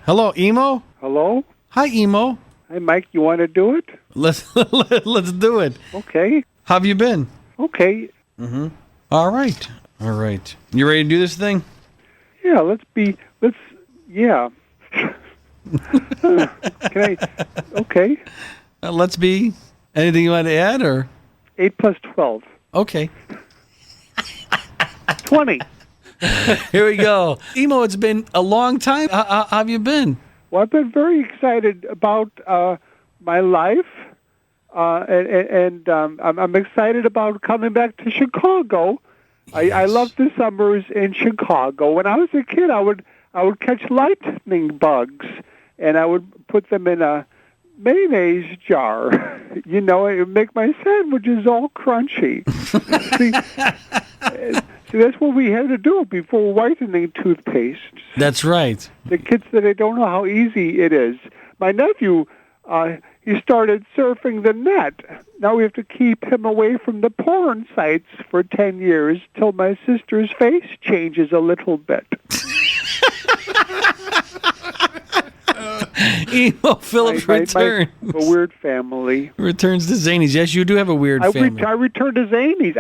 Hello, Emo? Hello? Hi, Emo. Hey, Mike, you want to do it? Let's do it. Okay. How have you been? Okay. Mm-hmm. All right. You ready to do this thing? Yeah, yeah. Okay. Let's be. Anything you want to add, or? 8 plus 12. Okay. 20. Here we go. Emo, it's been a long time. How have you been? Well, I've been very excited about my life, and I'm excited about coming back to Chicago. Yes. I love the summers in Chicago. When I was a kid, I would catch lightning bugs, and I would put them in a mayonnaise jar. You know, it would make my sandwiches all crunchy. See, that's what we had to do before whitening toothpaste. That's right. The kids that they don't know how easy it is. My nephew, he started surfing the net. Now we have to keep him away from the porn sites for 10 years till my sister's face changes a little bit. Emo Phillips returns. A weird family. Returns to Zanies. Yes, you do have a weird family. I returned to Zanies.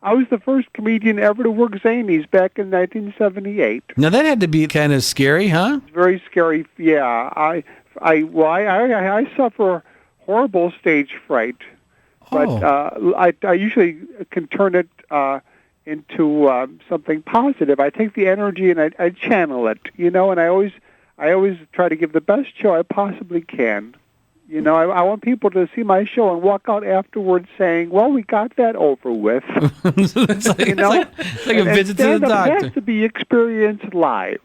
I was the first comedian ever to work Zanies back in 1978. Now that had to be kind of scary, huh? It's very scary. Yeah, I suffer horrible stage fright, but I usually can turn it into something positive. I take the energy and I channel it, you know, and I always try to give the best show I possibly can. You know, I want people to see my show and walk out afterwards saying, well, we got that over with. It's like a visit to the doctor. It has to be experienced live.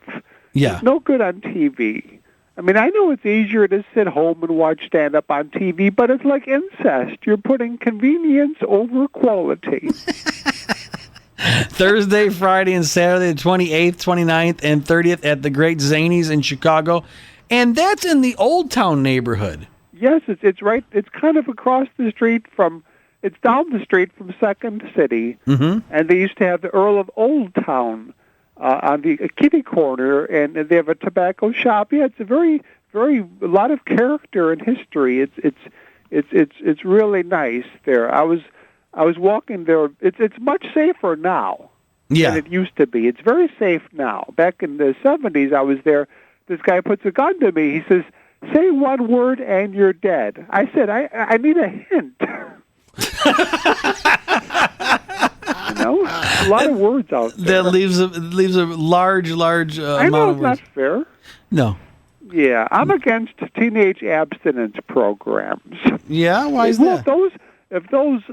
Yeah. It's no good on TV. I mean, I know it's easier to sit home and watch stand-up on TV, but it's like incest. You're putting convenience over quality. Thursday, Friday, and Saturday, the 28th, 29th, and 30th at the Great Zanies in Chicago. And that's in the Old Town neighborhood. Yes, it's right. It's kind of across the street it's down the street from Second City. Mm-hmm. And they used to have the Earl of Old Town on the kitty corner, and they have a tobacco shop. Yeah, it's a very, a lot of character and history. It's really nice there. I was walking there. It's much safer now than it used to be. It's very safe now. Back in the 70s, I was there. This guy puts a gun to me. He says, say one word and you're dead. I said, I need a hint. You know, a lot of words out there. That leaves a large amount of words. I know it's not fair. No. Yeah, I'm against teenage abstinence programs. Yeah, why is that? If those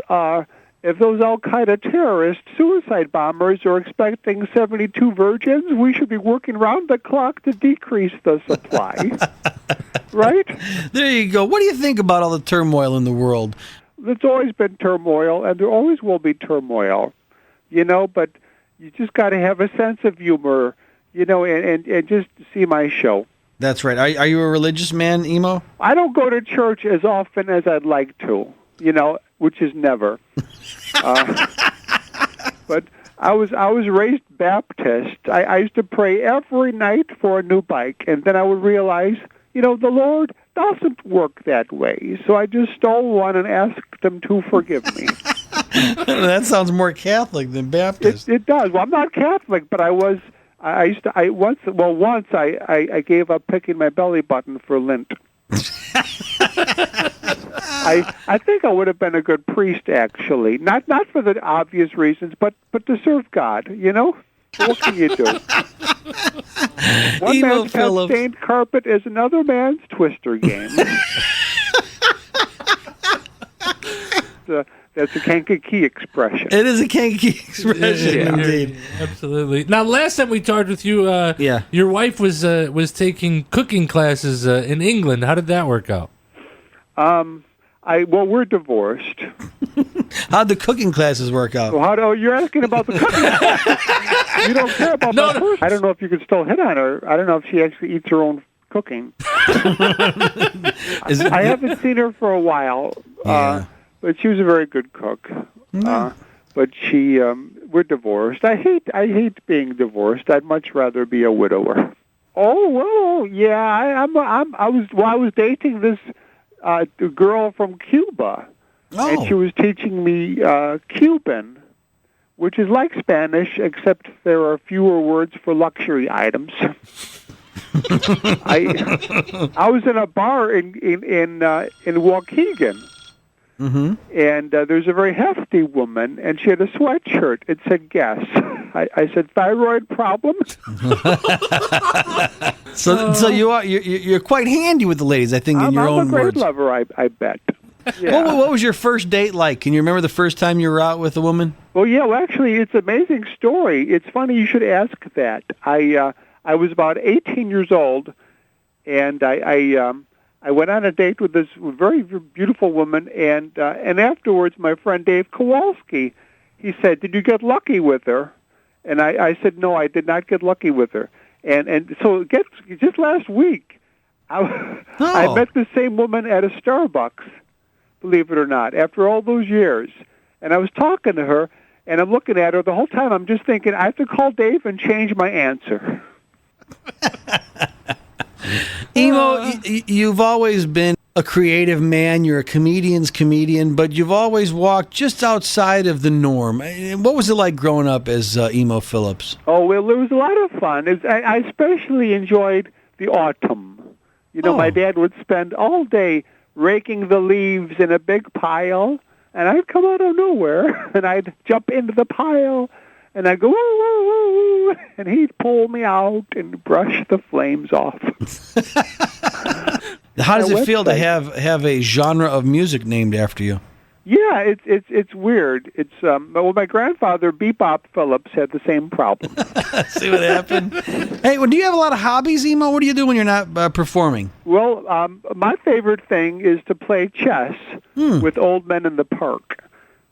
Al-Qaeda terrorist suicide bombers are expecting 72 virgins, we should be working round the clock to decrease the supply. Right? There you go. What do you think about all the turmoil in the world? There's always been turmoil, and there always will be turmoil, you know, but you just got to have a sense of humor, you know, and just see my show. That's right. Are you a religious man, Emo? I don't go to church as often as I'd like to, you know, which is never. But I was raised Baptist. I used to pray every night for a new bike, and then I would realize, you know, the Lord doesn't work that way. So I just stole one and asked him to forgive me. That sounds more Catholic than Baptist. It does. Well, I'm not Catholic, but once I gave up picking my belly button for Lent. I think I would have been a good priest, actually. Not for the obvious reasons, but to serve God, you know? What can you do? One Emo man's Phillips. stained carpet is another man's twister game. That's a Kankakee expression. It is a Kankakee expression, indeed. Absolutely. Now, last time we talked with you, your wife was taking cooking classes in England. How did that work out? We're divorced. How'd the cooking classes work out? Well, you're asking about the cooking classes. You don't care about the person. I don't know if you can still hit on her. I don't know if she actually eats her own cooking. I haven't seen her for a while, but she was a very good cook. But we're divorced. I hate being divorced. I'd much rather be a widower. Oh well, yeah. I was dating this girl from Cuba, and she was teaching me Cuban, which is like Spanish, except there are fewer words for luxury items. I was in a bar in Waukegan, and there's a very hefty woman, and she had a sweatshirt. It said "guess." I said, "Thyroid problem." So you're quite handy with the ladies, I think, in your own words. I'm a great lover, I bet. Yeah. What was your first date like? Can you remember the first time you were out with a woman? Well, yeah. Well, actually, it's an amazing story. It's funny you should ask that. I was about 18 years old, and I went on a date with this very beautiful woman, and afterwards, my friend Dave Kowalski, he said, "Did you get lucky with her?" And I said, "No, I did not get lucky with her." And so just last week, I met the same woman at a Starbucks, believe it or not, after all those years. And I was talking to her, and I'm looking at her the whole time. I'm just thinking, I have to call Dave and change my answer. Emo, you've always been a creative man. You're a comedian's comedian, but you've always walked just outside of the norm. What was it like growing up as Emo Phillips? Oh, well, it was a lot of fun. I especially enjoyed the autumn. You know, my dad would spend all day raking the leaves in a big pile, and I'd come out of nowhere, and I'd jump into the pile, and I'd go, woo, woo, woo, and he'd pull me out and brush the flames off. How does it feel to have a genre of music named after you? Yeah, it's weird. It's well, my grandfather Bebop Phillips had the same problem. See what happened? Hey, well, do you have a lot of hobbies, Emo? What do you do when you're not performing? Well, my favorite thing is to play chess with old men in the park.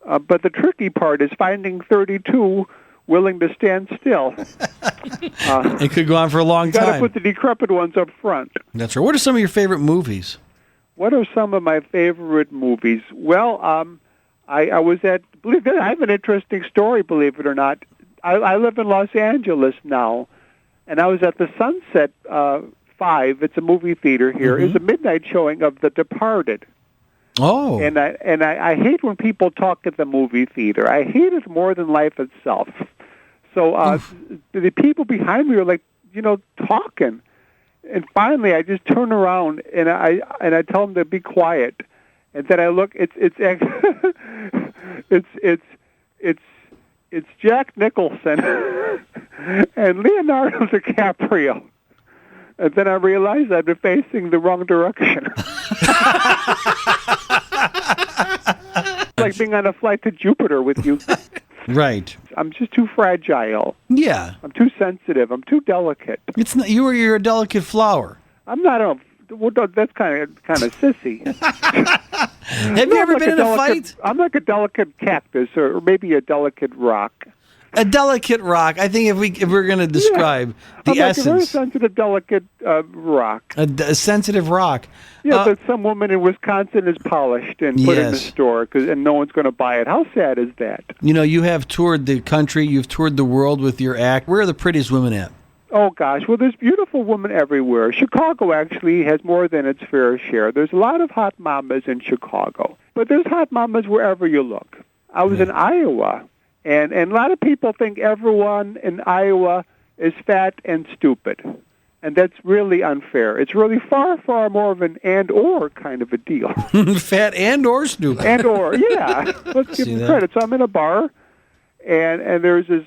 But the tricky part is finding 32 willing to stand still. It could go on for a long time. You got to put the decrepit ones up front. That's right. What are some of your favorite movies? What are some of my favorite movies? Well, I was at, believe it, I have an interesting story, believe it or not. I live in Los Angeles now, and I was at the Sunset 5. It's a movie theater here. It's a midnight showing of The Departed. Oh. And I hate when people talk at the movie theater. I hate it more than life itself. So the people behind me are like, talking. And finally, I just turn around and I tell them to be quiet. And then I look. It's Jack Nicholson and Leonardo DiCaprio. And then I realized I'd been facing the wrong direction. Like being on a flight to Jupiter with you. Right. I'm just too fragile. Yeah. I'm too sensitive. I'm too delicate. It's not. You're a delicate flower. I'm not a. Well, that's kind of sissy. Have you ever been in a fight? I'm like a delicate cactus, or maybe a delicate rock. A delicate rock. I think if we're going to describe the essence, a very sensitive, delicate rock. A sensitive rock. Yeah, but some woman in Wisconsin is polished and put in the store, and no one's going to buy it. How sad is that? You have toured the country, you've toured the world with your act. Where are the prettiest women at? Oh, gosh. Well, there's beautiful women everywhere. Chicago actually has more than its fair share. There's a lot of hot mamas in Chicago. But there's hot mamas wherever you look. I was in Iowa, and a lot of people think everyone in Iowa is fat and stupid. And that's really unfair. It's really far, far more of an and/or kind of a deal. Fat and/or stupid. And/or, yeah. Let's give them credit. So I'm in a bar, and there's this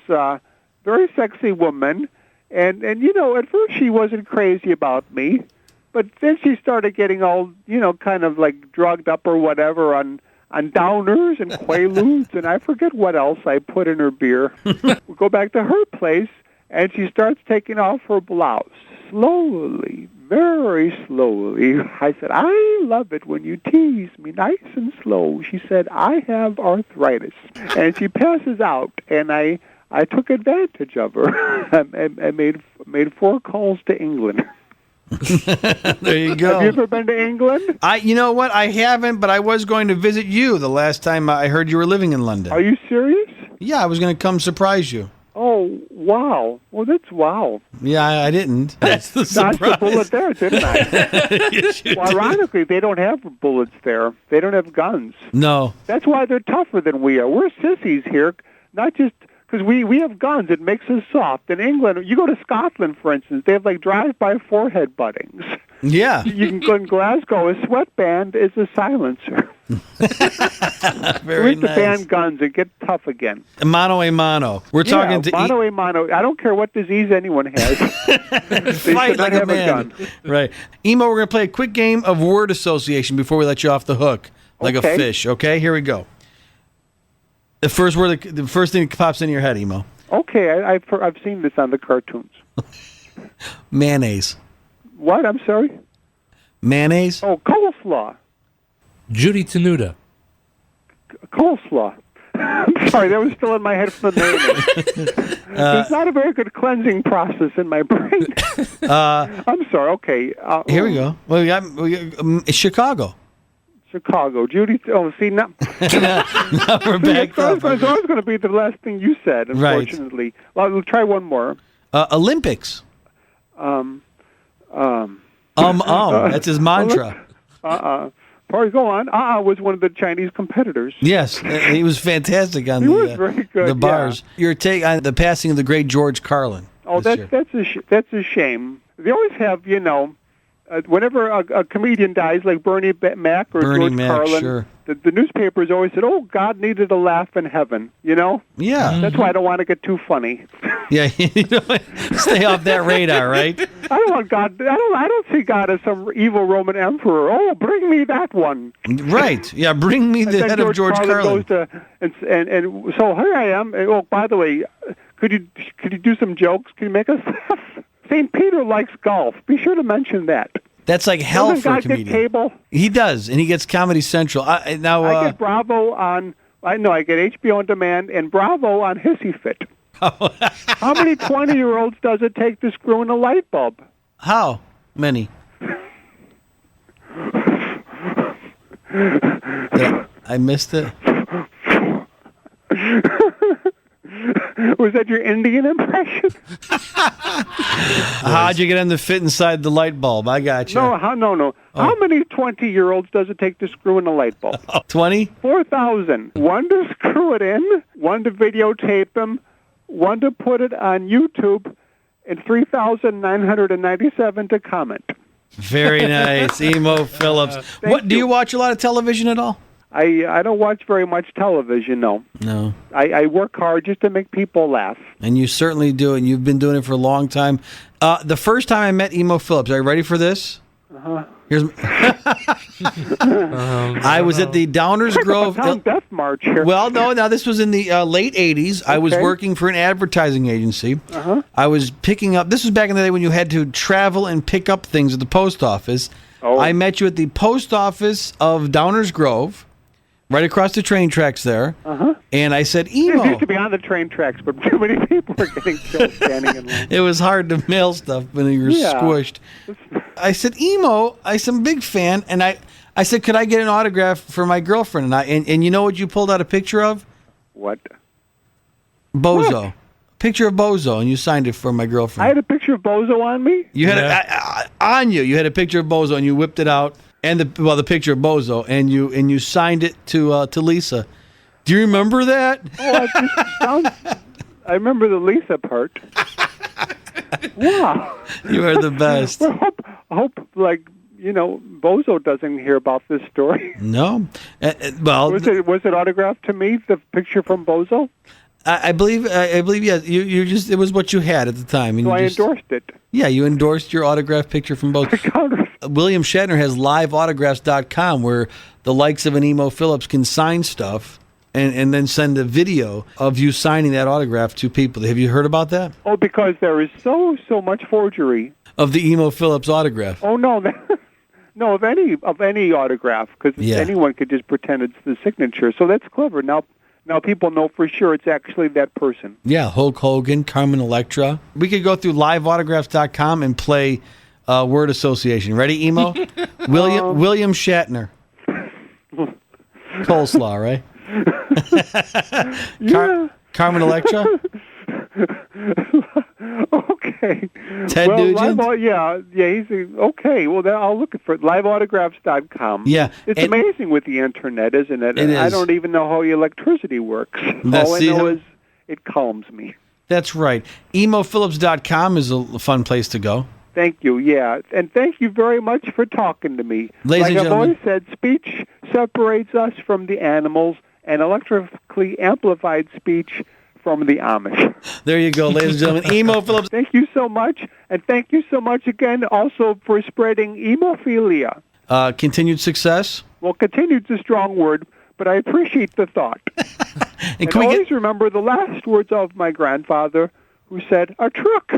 very sexy woman. And at first she wasn't crazy about me, but then she started getting all, kind of like drugged up or whatever on downers and Quaaludes, and I forget what else I put in her beer. We go back to her place, and she starts taking off her blouse, slowly, very slowly. I said, I love it when you tease me nice and slow. She said, I have arthritis. And she passes out, and I took advantage of her. I made 4 calls to England. There you go. Have you ever been to England? You know what? I haven't, but I was going to visit you the last time I heard you were living in London. Are you serious? Yeah, I was going to come surprise you. Oh, Wow. Well, that's wow. Yeah, I didn't. That's the surprise. Dodged the bullet there, didn't I? Yes, you well, did. ironically, they don't have bullets there. They don't have guns. No. That's why they're tougher than we are. We're sissies here, not just because we have guns. It makes us soft. In England, you go to Scotland, for instance, they have like drive-by forehead buttings. Yeah. You can go in Glasgow. A sweatband is a silencer. Very we have to nice. ban guns and get tough again. Mano a mano. We're talking to mano a mano. I don't care what disease anyone has. They Fight should not like a have man. gun. Right. Emo, we're going to play a quick game of word association before we let you off the hook, like Okay. a fish. Okay, here we go. The first word, the first thing that pops into your head, Emo. Okay, I've seen this on the cartoons. Mayonnaise. What? I'm sorry? Mayonnaise? Oh, coleslaw. Judy Tenuta. Coleslaw. I'm sorry, that was still in my head from the mayonnaise. It's not a very good cleansing process in my brain. I'm sorry. Okay. Here we go. Well, we got Chicago. Chicago. Judy. Oh, see, now Now we're back it's up. always going to be the last thing you said, unfortunately. Well, we'll try one more. Olympics. That's his mantra. Probably go on. Was one of the Chinese competitors. Yes, he was fantastic on He was very good, the bars. Your take on the passing of the great George Carlin. Oh, this year. that's a shame. They always have, whenever a comedian dies, like Bernie Mac or Bernie George Mac, Carlin, sure. the newspapers always said, "Oh, God needed a laugh in heaven." Yeah. That's why I don't want to get too funny. Yeah, stay off that radar, right? I don't want God. I don't see God as some evil Roman emperor. Oh, bring me that one. Right. Yeah, bring me the And then head of George Carlin. goes to, and so here I am. And, oh, by the way, could you do some jokes? Can you make us laugh? St. Peter likes golf. Be sure to mention that. That's like hell Doesn't for a God comedian. get cable? He does, and he gets Comedy Central. I get Bravo on. I get HBO on demand and Bravo on Hissy Fit. How many 20-year-olds does it take to screw in a light bulb? How many? I missed it. Was that your Indian impression? How'd you get him to fit inside the light bulb? I got you. No. How many 20-year-olds does it take to screw in a light bulb? 20? 4,000. One to screw it in, one to videotape them, one to put it on YouTube, and 3,997 to comment. Very nice. Emo Phillips. Do you watch a lot of television at all? I don't watch very much television, no. No. I work hard just to make people laugh. And you certainly do, and you've been doing it for a long time. The first time I met Emo Phillips, are you ready for this? Uh-huh. I was at the Downers Grove. Death March here. Well, no, now this was in the late 80s. I was working for an advertising agency. Uh-huh. I was picking up, this was back in the day when you had to travel and pick up things at the post office. Oh. I met you at the post office of Downers Grove, right across the train tracks there. Uh-huh. And I said, It Emo. used to be on the train tracks, but too many people were getting killed standing in line. It was hard to mail stuff when you were squished. I said, Emo, I'm a big fan, and I said, could I get an autograph for my girlfriend? And you know what you pulled out a picture of? What? Bozo. What? Picture of Bozo, and you signed it for my girlfriend. I had a picture of Bozo on me? You had on you. You had a picture of Bozo, and you whipped it out, and the picture of Bozo, and you signed it to Lisa. Do you remember that? Oh, I remember the Lisa part. Wow. You are the best. Well, I hope, Bozo doesn't hear about this story. No. Well, was it autographed to me? The picture from Bozo? I believe yes. You just, it was what you had at the time. And So I just endorsed it. Yeah, you endorsed your autographed picture from both. William Shatner has liveautographs.com where the likes of an Emo Phillips can sign stuff and then send a video of you signing that autograph to people. Have you heard about that? Oh, because there is so much forgery Of the Emo Phillips autograph. Oh no, no, of any autograph, because anyone could just pretend it's the signature. So that's clever. Now people know for sure it's actually that person. Yeah, Hulk Hogan, Carmen Electra. We could go through liveautographs.com and play word association. Ready, Emo? William Shatner. Coleslaw, right? Yeah. Carmen Electra? Okay. Ted Nugent? Okay. Well, then I'll look for it. LiveAutographs.com. Yeah. It's amazing with the Internet, isn't it? It is. I don't even know how electricity works. All I know is it calms me. That's right. EmoPhillips.com is a fun place to go. Thank you, yeah. And thank you very much for talking to me. Ladies and gentlemen. I've always said, speech separates us from the animals, and electrically amplified speech from the Amish. There you go, ladies and gentlemen. Emo Phillips. Thank you so much, and thank you so much again also for spreading hemophilia. Continued success? Well, continued's a strong word, but I appreciate the thought. and always remember the last words of my grandfather, who said, a truck.